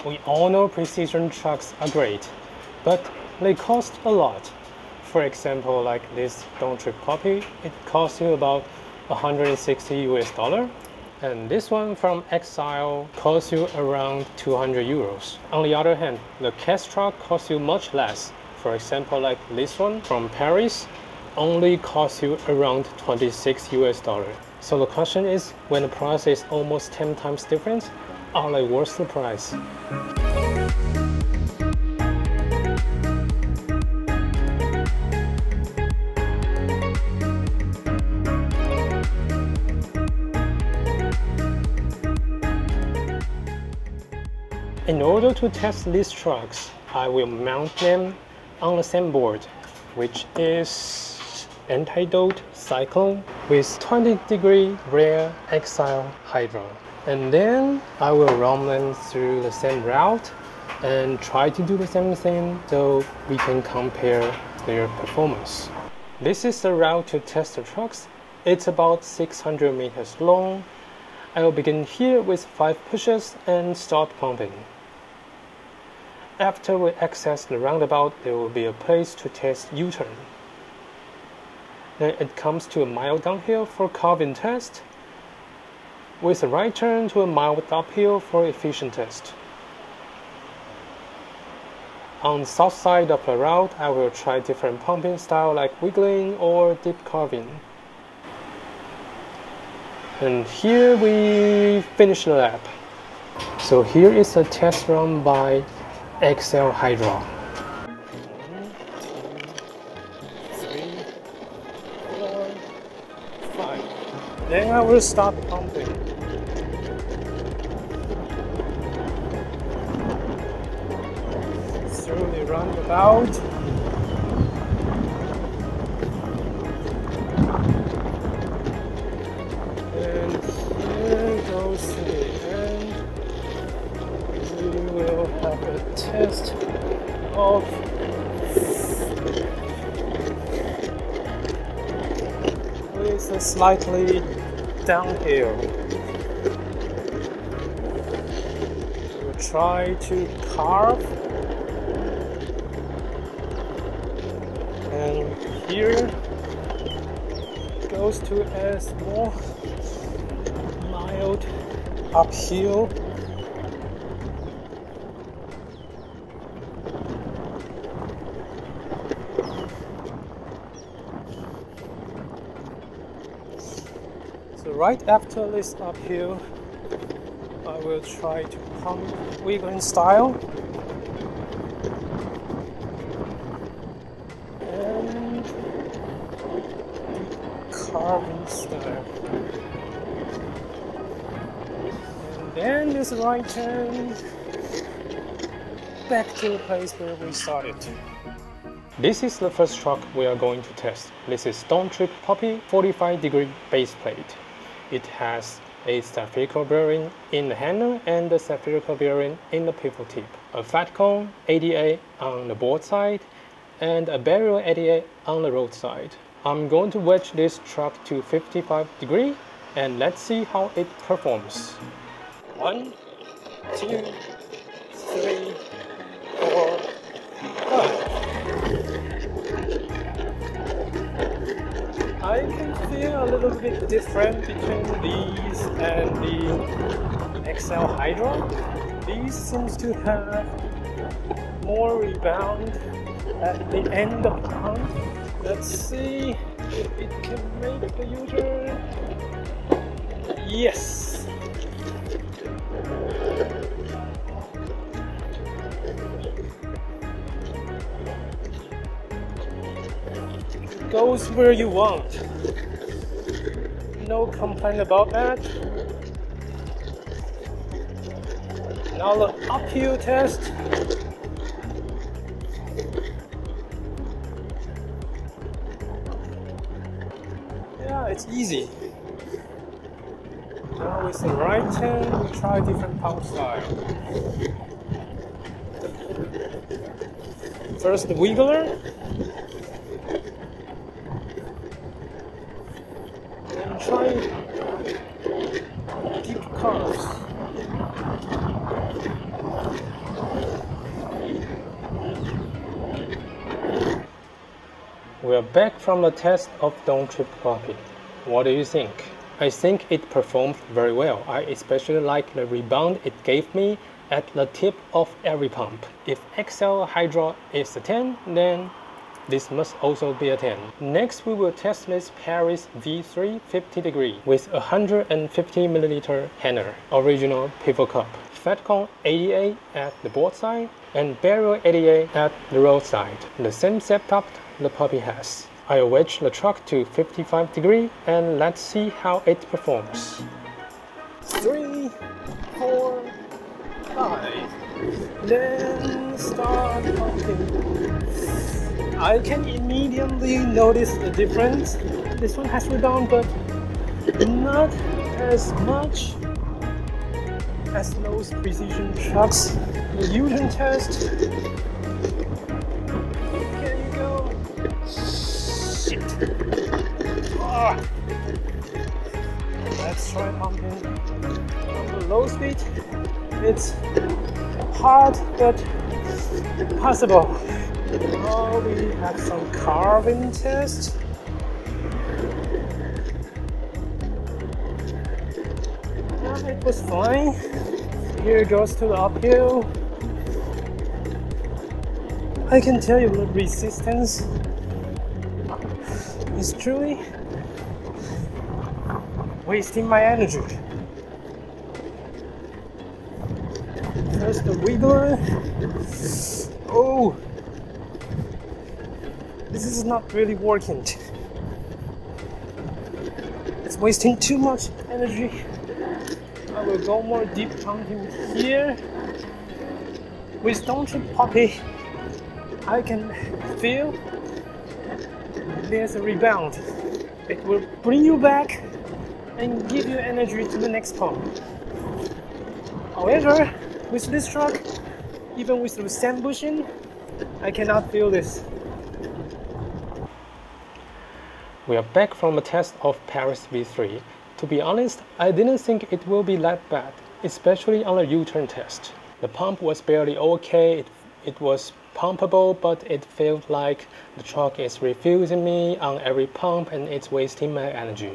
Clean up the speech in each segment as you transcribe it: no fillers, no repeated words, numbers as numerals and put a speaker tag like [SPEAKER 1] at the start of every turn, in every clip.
[SPEAKER 1] We all know precision trucks are great, but they cost a lot. For example, like this Donttrip Poppy, it costs you about 160 US dollar. And this one from Exile costs you around 200 euros. On the other hand, the cast truck costs you much less. For example, like this one from Paris, only costs you around 26 US dollar. So the question is, when the price is almost 10 times different, are they worth the price? In order to test these trucks, I will mount them on the same board, which is anti-dote cyclone with 20-degree rear Exile Hydra. And then I will run them through the same route and try to do the same thing so we can compare their performance. This is the route to test the trucks. It's about 600 meters long. I will begin here with 5 pushes and start pumping. After we access the roundabout, there will be a place to test U-turn. Then it comes to a mild downhill for carving test, with a right turn to a mild uphill for efficient test. On the south side of the route, I will try different pumping style like wiggling or deep carving. And here we finish the lap. So here is a test run by Exile Hydra. 1, 2, 3, 4, 5. Then I will start pumping. Through the roundabout. And here goes to the end. We will have a test of with a slightly downhill. We'll try to carve, and here goes to a small mild uphill. So right after this uphill, I will try to pump wiggling style and carving style. And then this right turn back to the place where we started. This is the first truck we are going to test. This is Donttrip Poppy 45-degree base plate. It has a spherical bearing in the handle and a spherical bearing in the pivot tip, a fat cone ADA on the board side, and a barrel ADA on the road side. I'm going to wedge this truck to 55 degrees and let's see how it performs. 1, 2, 3, 4, 5. I can feel a little bit different between these and the Exile Hydra. These seems to have more rebound at the end of the pump. Let's see if it can make the U-turn. Yes! Goes where you want. No complaint about that. Now the uphill test. Yeah, it's easy. Now with the right turn, we try different pump style. First the wiggler. And try deep curves. We are back from the test of Donttrip Poppy. What do you think? I think it performed very well. I especially like the rebound it gave me at the tip of every pump. If Exile Hydra is a 10, then this must also be a 10. Next, we will test this Paris V3 50 degree with a 150 ml Henner original pivot cup, fat cone 88 at the board side and barrel 88 at the road side. The same setup the Poppy has. I'll wedge the truck to 55 degree and let's see how it performs. 3, 4, 5. Then start pumping. I can immediately notice the difference. This one has rebound, but not as much as those precision trucks. The U-turn test. Here you go. Shit. Oh. Let's try pumping on the low speed. It's hard but possible. Oh, we have some carving test. Yeah, it was fine. Here it goes to the uphill. I can tell you the resistance is truly wasting my energy. First the wiggler. Oh! This is not really working. It's wasting too much energy. I will go more deep pumping here. With Donttrip Poppy, I can feel there's a rebound. It will bring you back and give you energy to the next pump. However, with this truck, even with the sand bushing, I cannot feel this. We are back from a test of Paris V3. To be honest, I didn't think it will be that bad, especially on the U-turn test. The pump was barely okay, it was pumpable, but it felt like the truck is refusing me on every pump and it's wasting my energy.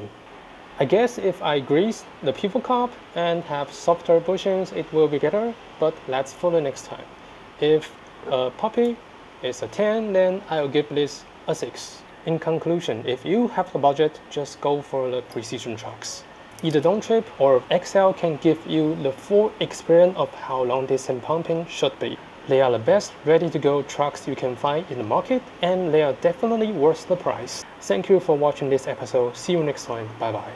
[SPEAKER 1] I guess if I grease the pivot cup and have softer bushings, it will be better, but that's for the next time. If Poppy is a 10, then I'll give this a 6. In conclusion, if you have the budget, just go for the precision trucks. Either Donttrip or Exile can give you the full experience of how long distance pumping should be. They are the best ready-to-go trucks you can find in the market, and they are definitely worth the price. Thank you for watching this episode. See you next time. Bye bye.